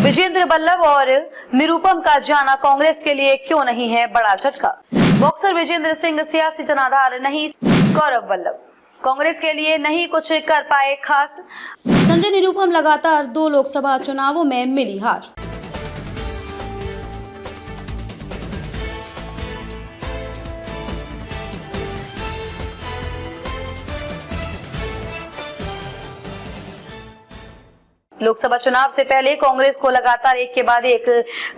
विजेंद्र वल्लभ और निरुपम का जाना कांग्रेस के लिए क्यों नहीं है बड़ा झटका। बॉक्सर विजेंद्र सिंह सियासी जनाधार नहीं, गौरव वल्लभ कांग्रेस के लिए नहीं कुछ कर पाए खास। संजय निरुपम लगातार 2 लोकसभा चुनावों में मिली हार। लोकसभा चुनाव से पहले कांग्रेस को लगातार एक के बाद एक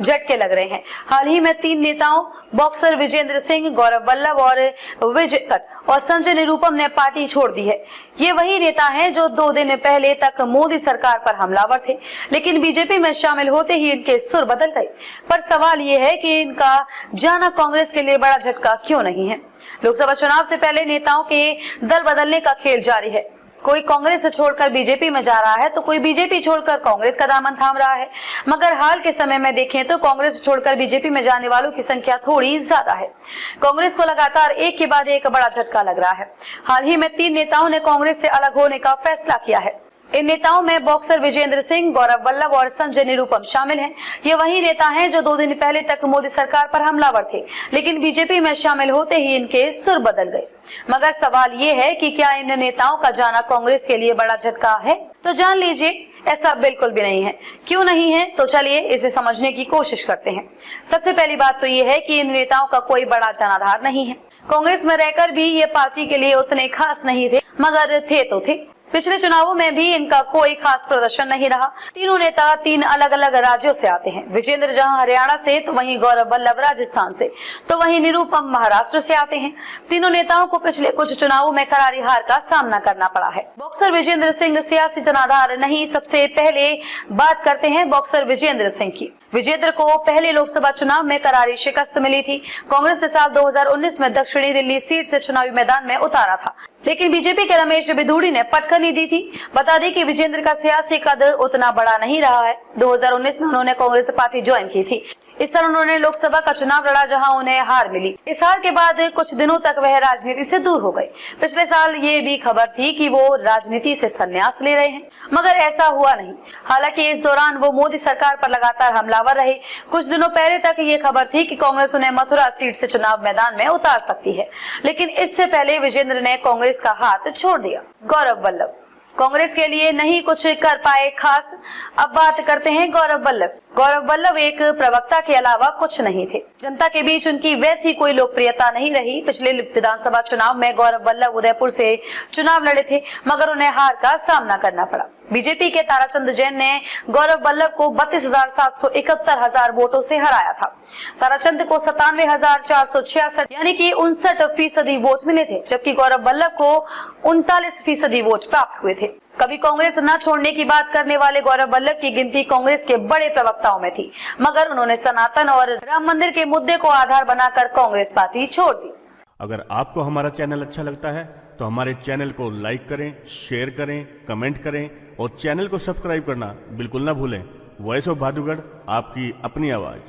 झटके लग रहे हैं। हाल ही में 3 नेताओं बॉक्सर विजेंद्र सिंह, गौरव वल्लभ और विजय और संजय निरुपम ने पार्टी छोड़ दी है। ये वही नेता हैं जो 2 दिन पहले तक मोदी सरकार पर हमलावर थे, लेकिन बीजेपी में शामिल होते ही इनके सुर बदल गए। पर सवाल ये है कि इनका जाना कांग्रेस के लिए बड़ा झटका क्यों नहीं है। लोकसभा चुनाव से पहले नेताओं के दल बदलने का खेल जारी है। कोई कांग्रेस छोड़कर बीजेपी में जा रहा है तो कोई बीजेपी छोड़कर कांग्रेस का दामन थाम रहा है। मगर हाल के समय में देखें तो कांग्रेस छोड़कर बीजेपी में जाने वालों की संख्या थोड़ी ज्यादा है। कांग्रेस को लगातार एक के बाद एक बड़ा झटका लग रहा है। हाल ही में 3 नेताओं ने कांग्रेस से अलग होने का फैसला किया है। इन नेताओं में बॉक्सर विजेंद्र सिंह, गौरव वल्लभ और संजय निरुपम शामिल हैं। ये वही नेता हैं जो 2 दिन पहले तक मोदी सरकार पर हमलावर थे, लेकिन बीजेपी में शामिल होते ही इनके सुर बदल गए। मगर सवाल ये है कि क्या इन नेताओं का जाना कांग्रेस के लिए बड़ा झटका है? तो जान लीजिए, ऐसा बिल्कुल भी नहीं है। क्यों नहीं है, तो चलिए इसे समझने की कोशिश करते हैं। सबसे पहली बात तो ये है कि इन नेताओं का कोई बड़ा जनाधार नहीं है। कांग्रेस में रहकर भी ये पार्टी के लिए उतने खास नहीं थे, मगर थे तो थे। पिछले चुनावों में भी इनका कोई खास प्रदर्शन नहीं रहा। तीनों नेता 3 अलग अलग राज्यों से आते हैं। विजेंद्र जहां हरियाणा से, तो वहीं गौरव वल्लभ राजस्थान से, तो वहीं निरुपम महाराष्ट्र से आते हैं। तीनों नेताओं को पिछले कुछ चुनावों में करारी हार का सामना करना पड़ा है। बॉक्सर विजेंद्र सिंह सियासी जनाधार नहीं। सबसे पहले बात करते हैं बॉक्सर विजेंद्र सिंह की। विजेंद्र को पहले लोकसभा चुनाव में करारी शिकस्त मिली थी। कांग्रेस ने साल 2019 में दक्षिणी दिल्ली सीट से चुनावी मैदान में उतारा था, लेकिन बीजेपी के रमेश बिधूड़ी ने पटखनी दी थी। बता दें कि विजेंद्र का सियासी कद उतना बड़ा नहीं रहा है। 2019 में उन्होंने कांग्रेस पार्टी ज्वाइन की थी। इस साल उन्होंने लोकसभा का चुनाव लड़ा, जहां उन्हें हार मिली। इस हार के बाद कुछ दिनों तक वह राजनीति से दूर हो गए। पिछले साल ये भी खबर थी कि वो राजनीति से संन्यास ले रहे हैं, मगर ऐसा हुआ नहीं। हालांकि इस दौरान वो मोदी सरकार पर लगातार हमलावर रहे। कुछ दिनों पहले तक ये खबर थी कि कांग्रेस उन्हें मथुरा सीट से चुनाव मैदान में उतार सकती है, लेकिन इससे पहले विजेंद्र ने कांग्रेस का हाथ छोड़ दिया। गौरव वल्लभ कांग्रेस के लिए नहीं कुछ कर पाए खास। अब बात करते हैं गौरव वल्लभ। गौरव वल्लभ एक प्रवक्ता के अलावा कुछ नहीं थे। जनता के बीच उनकी वैसी कोई लोकप्रियता नहीं रही। पिछले विधानसभा चुनाव में गौरव वल्लभ उदयपुर से चुनाव लड़े थे, मगर उन्हें हार का सामना करना पड़ा। बीजेपी के ताराचंद जैन ने गौरव वल्लभ को 32,771 वोटों से हराया था। ताराचंद को 97,466 यानी कि 59% वोट मिले थे, जबकि गौरव वल्लभ को 39% वोट प्राप्त हुए थे। कभी कांग्रेस न छोड़ने की बात करने वाले गौरव वल्लभ की गिनती कांग्रेस के बड़े प्रवक्ताओं में थी, मगर उन्होंने सनातन और राम मंदिर के मुद्दे को आधार बनाकर कांग्रेस पार्टी छोड़ दी। अगर आपको हमारा चैनल अच्छा लगता है तो हमारे चैनल को लाइक करें, शेयर करें, कमेंट करें और चैनल को सब्सक्राइब करना बिल्कुल ना भूलें। वॉइस ऑफ भादुगढ़, आपकी अपनी आवाज।